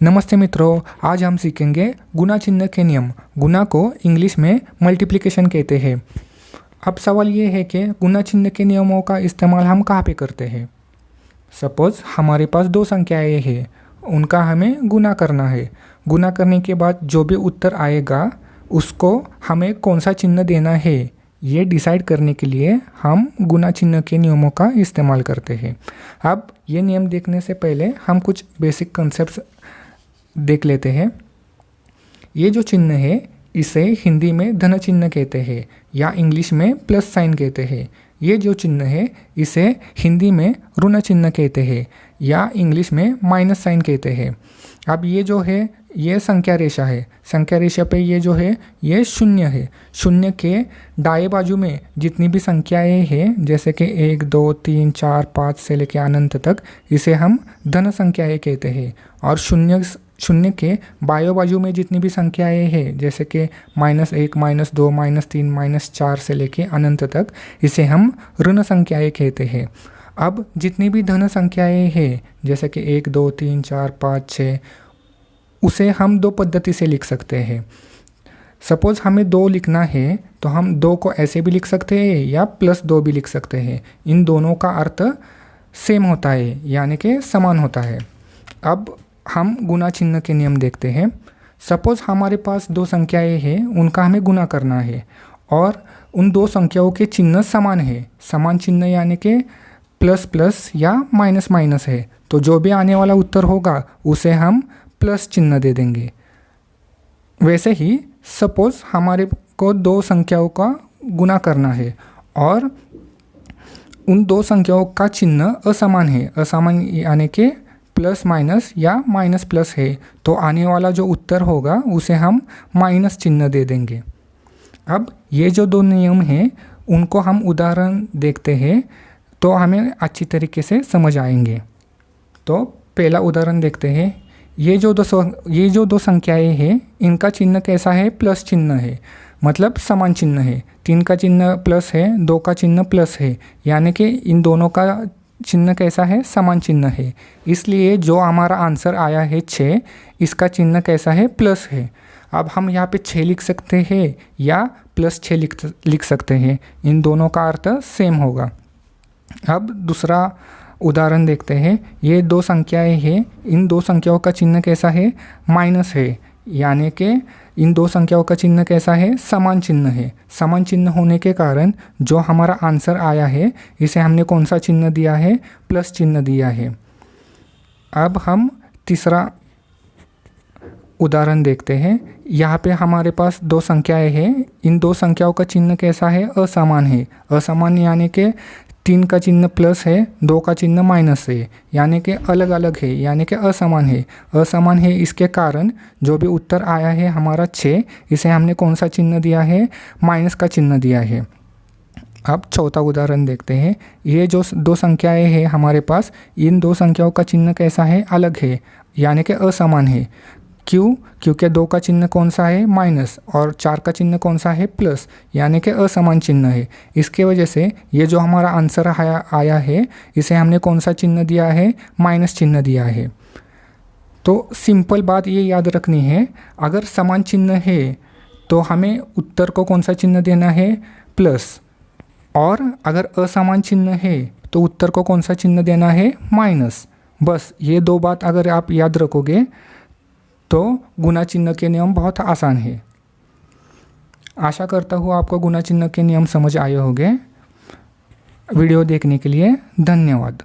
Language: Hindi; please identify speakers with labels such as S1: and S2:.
S1: नमस्ते मित्रों, आज हम सीखेंगे गुना चिन्ह के नियम। गुना को इंग्लिश में मल्टीप्लिकेशन कहते हैं। अब सवाल ये है कि गुना चिन्ह के नियमों का इस्तेमाल हम कहाँ पे करते हैं। सपोज़ हमारे पास दो संख्याएं हैं, उनका हमें गुना करना है। गुना करने के बाद जो भी उत्तर आएगा उसको हमें कौन सा चिन्ह देना है, ये डिसाइड करने के लिए हम गुना चिन्ह के नियमों का इस्तेमाल करते हैं। अब ये नियम देखने से पहले हम कुछ बेसिक कॉन्सेप्ट्स देख लेते हैं। ये जो चिन्ह है इसे हिंदी में धन चिन्ह कहते हैं या इंग्लिश में प्लस साइन कहते हैं। ये जो चिन्ह है इसे हिंदी में ऋण चिन्ह कहते हैं या इंग्लिश में माइनस साइन कहते हैं। अब ये जो है ये संख्या रेखा है। संख्या रेखा पे ये जो है ये शून्य है। शून्य के दाएं बाजू में जितनी भी संख्याएं हैं जैसे कि 1, 2, 3, 4, 5 से लेकर अनंत तक, इसे हम धन संख्याएं कहते हैं। और शून्य के बाएं बाजू में जितनी भी संख्याएं हैं जैसे कि -1, -2, -3, -4 से लेके अनंत तक, इसे हम ऋण संख्याएं कहते हैं। अब जितनी भी धन संख्याएं हैं जैसे कि 1, 2, 3, 4, 5, 6, उसे हम दो पद्धति से लिख सकते हैं। सपोज़ हमें 2 लिखना है तो हम 2 को ऐसे भी लिख सकते हैं या +2 भी लिख सकते हैं। इन दोनों का अर्थ सेम होता है यानी कि समान होता है। अब हम गुना चिन्ह के नियम देखते हैं। सपोज़ हमारे पास 2 संख्याएं हैं, उनका हमें गुना करना है और उन 2 संख्याओं के चिन्ह समान है। समान चिन्ह यानी कि प्लस या माइनस है, तो जो भी आने वाला उत्तर होगा उसे हम प्लस चिन्ह दे देंगे। वैसे ही सपोज़ हमारे को 2 संख्याओं का गुना करना है और उन 2 संख्याओं का चिन्ह असमान है। असमान यानी कि प्लस माइनस या माइनस प्लस है, तो आने वाला जो उत्तर होगा उसे हम माइनस चिन्ह दे देंगे। अब ये जो 2 नियम हैं उनको हम उदाहरण देखते हैं तो हमें अच्छी तरीके से समझ आएंगे। तो पहला उदाहरण देखते हैं। ये जो दो संख्याएं हैं इनका चिन्ह कैसा है, प्लस चिन्ह है, मतलब समान चिन्ह है। 3 का चिन्ह प्लस है, 2 का चिन्ह प्लस है, यानी कि इन दोनों का चिन्ह कैसा है, समान चिन्ह है। इसलिए जो हमारा आंसर आया है 6, इसका चिन्ह कैसा है, प्लस है। अब हम यहाँ पे 6 लिख सकते हैं या +6 लिख सकते हैं, इन दोनों का अर्थ सेम होगा। अब दूसरा उदाहरण देखते हैं। ये 2 संख्याएं हैं, इन 2 संख्याओं का चिन्ह कैसा है, माइनस है, यानी कि इन 2 संख्याओं का चिन्ह कैसा है, समान चिन्ह है। समान चिन्ह होने के कारण जो हमारा आंसर आया है इसे हमने कौन सा चिन्ह दिया है, प्लस चिन्ह दिया है। अब हम तीसरा उदाहरण देखते हैं। यहाँ पे हमारे पास 2 संख्याएं हैं, इन 2 संख्याओं का चिन्ह कैसा है, असमान है। असमान यानी कि 3 का चिन्ह प्लस है, 2 का चिन्ह माइनस है, यानी कि अलग अलग है, यानी कि असमान है। असमान है इसके कारण जो भी उत्तर आया है हमारा 6, इसे हमने कौन सा चिन्ह दिया है, माइनस का चिन्ह दिया है। अब चौथा उदाहरण देखते हैं। ये जो 2 संख्याएं हैं हमारे पास, इन 2 संख्याओं का चिन्ह कैसा है, अलग है, यानी कि असमान है। क्यों? क्योंकि 2 का चिन्ह कौन सा है, माइनस, और 4 का चिन्ह कौन सा है, प्लस, यानी कि असमान चिन्ह है। इसके वजह से ये जो हमारा आंसर आया है इसे हमने कौन सा चिन्ह दिया है, माइनस चिन्ह दिया है। तो सिंपल बात ये याद रखनी है, अगर समान चिन्ह है तो हमें उत्तर को कौन सा चिन्ह देना है, प्लस, और अगर असमान चिन्ह है तो उत्तर को कौन सा चिन्ह देना है, माइनस। बस ये 2 बात अगर आप याद रखोगे तो गुना चिन्ह के नियम बहुत आसान है। आशा करता हूँ आपको गुना चिन्ह के नियम समझ आए होंगे। वीडियो देखने के लिए धन्यवाद।